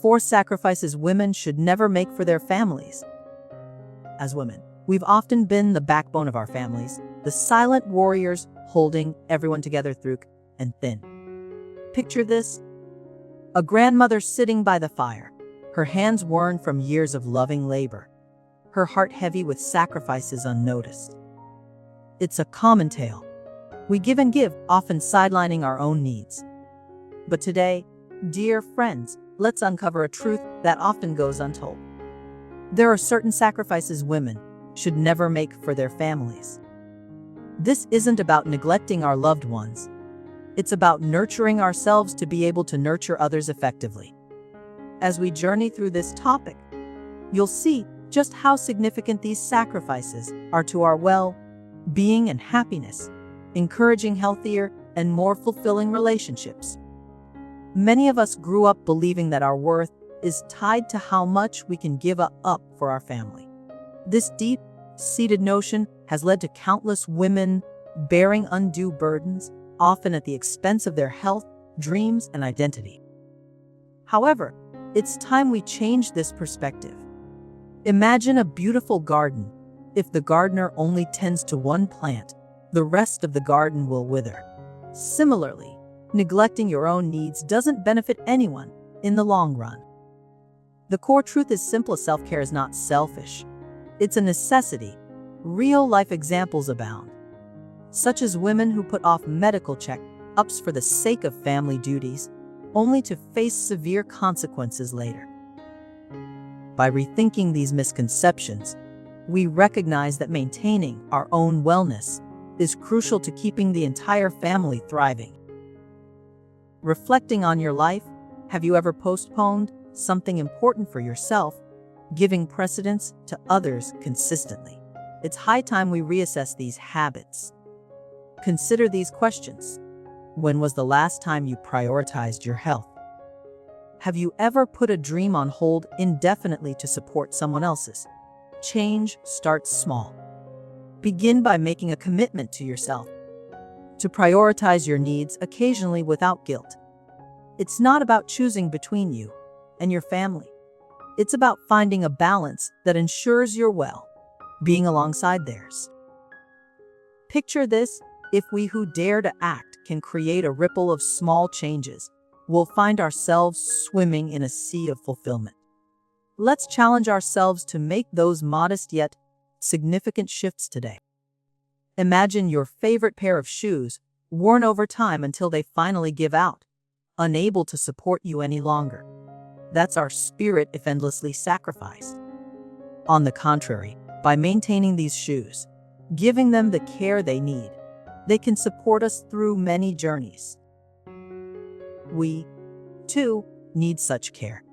4 sacrifices women should never make for their families. As women, we've often been the backbone of our families, the silent warriors holding everyone together through thick and thin. Picture this: a grandmother sitting by the fire, her hands worn from years of loving labor, her heart heavy with sacrifices unnoticed. It's a common tale. We give and give, often sidelining our own needs. But today, dear friends, let's uncover a truth that often goes untold. There are certain sacrifices women should never make for their families. This isn't about neglecting our loved ones. It's about nurturing ourselves to be able to nurture others effectively. As we journey through this topic, you'll see just how significant these sacrifices are to our well-being and happiness, encouraging healthier and more fulfilling relationships. Many of us grew up believing that our worth is tied to how much we can give up for our family. This deep-seated notion has led to countless women bearing undue burdens, often at the expense of their health, dreams, and identity. However, it's time we change this perspective. Imagine a beautiful garden. If the gardener only tends to one plant, the rest of the garden will wither. Similarly, neglecting your own needs doesn't benefit anyone in the long run. The core truth is simple: self-care is not selfish. It's a necessity. Real-life examples abound, such as women who put off medical check-ups for the sake of family duties, only to face severe consequences later. By rethinking these misconceptions, we recognize that maintaining our own wellness is crucial to keeping the entire family thriving. Reflecting on your life, have you ever postponed something important for yourself, giving precedence to others consistently? It's high time we reassess these habits. Consider these questions. When was the last time you prioritized your health? Have you ever put a dream on hold indefinitely to support someone else's? Change starts small. Begin by making a commitment to yourself to prioritize your needs occasionally without guilt. It's not about choosing between you and your family. It's about finding a balance that ensures your well-being alongside theirs. Picture this: if we who dare to act can create a ripple of small changes, we'll find ourselves swimming in a sea of fulfillment. Let's challenge ourselves to make those modest yet significant shifts today. Imagine your favorite pair of shoes worn over time until they finally give out, unable to support you any longer. That's our spirit if endlessly sacrificed. On the contrary, by maintaining these shoes, giving them the care they need, they can support us through many journeys. We, too, need such care.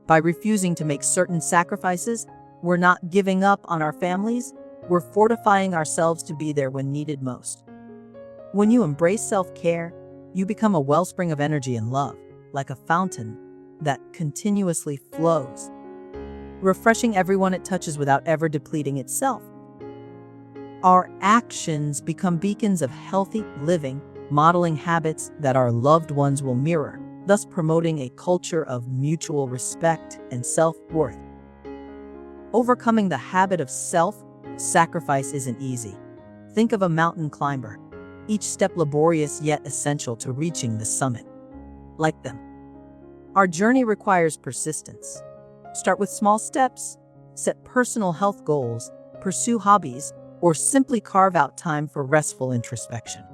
By refusing to make certain sacrifices, we're not giving up on our families, we're fortifying ourselves to be there when needed most. When you embrace self-care, you become a wellspring of energy and love, like a fountain that continuously flows, refreshing everyone it touches without ever depleting itself. Our actions become beacons of healthy living, modeling habits that our loved ones will mirror, thus promoting a culture of mutual respect and self-worth. Overcoming the habit of self-sacrifice isn't easy. Think of a mountain climber, each step laborious yet essential to reaching the summit. Like them, our journey requires persistence. Start with small steps, set personal health goals, pursue hobbies, or simply carve out time for restful introspection.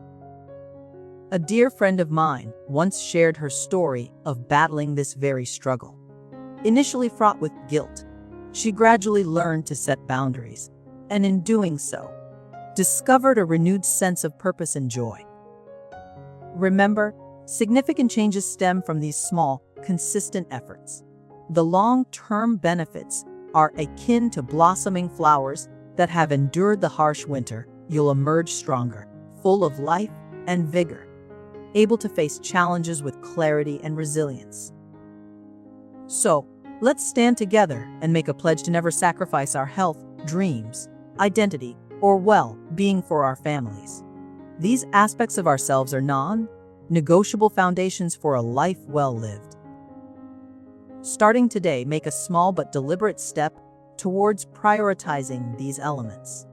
A dear friend of mine once shared her story of battling this very struggle. Initially fraught with guilt, she gradually learned to set boundaries, and in doing so, discovered a renewed sense of purpose and joy. Remember, significant changes stem from these small, consistent efforts. The long-term benefits are akin to blossoming flowers that have endured the harsh winter. You'll emerge stronger, full of life and vigor, able to face challenges with clarity and resilience. So, let's stand together and make a pledge to never sacrifice our health, dreams, identity, or well-being for our families. These aspects of ourselves are non-negotiable foundations for a life well lived. Starting today, make a small but deliberate step towards prioritizing these elements.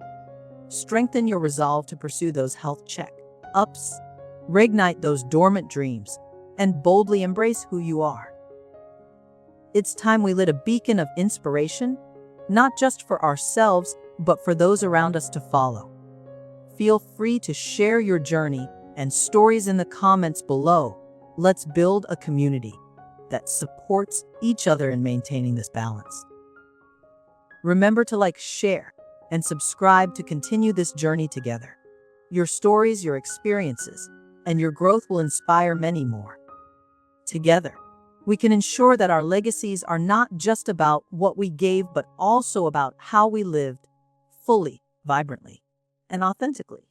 Strengthen your resolve to pursue those health check-ups, reignite those dormant dreams, and boldly embrace who you are. It's time we lit a beacon of inspiration, not just for ourselves, but for those around us to follow. Feel free to share your journey and stories in the comments below. Let's build a community that supports each other in maintaining this balance. Remember to like, share, and subscribe to continue this journey together. Your stories, your experiences, and your growth will inspire many more. Together, we can ensure that our legacies are not just about what we gave, but also about how we lived fully, vibrantly, and authentically.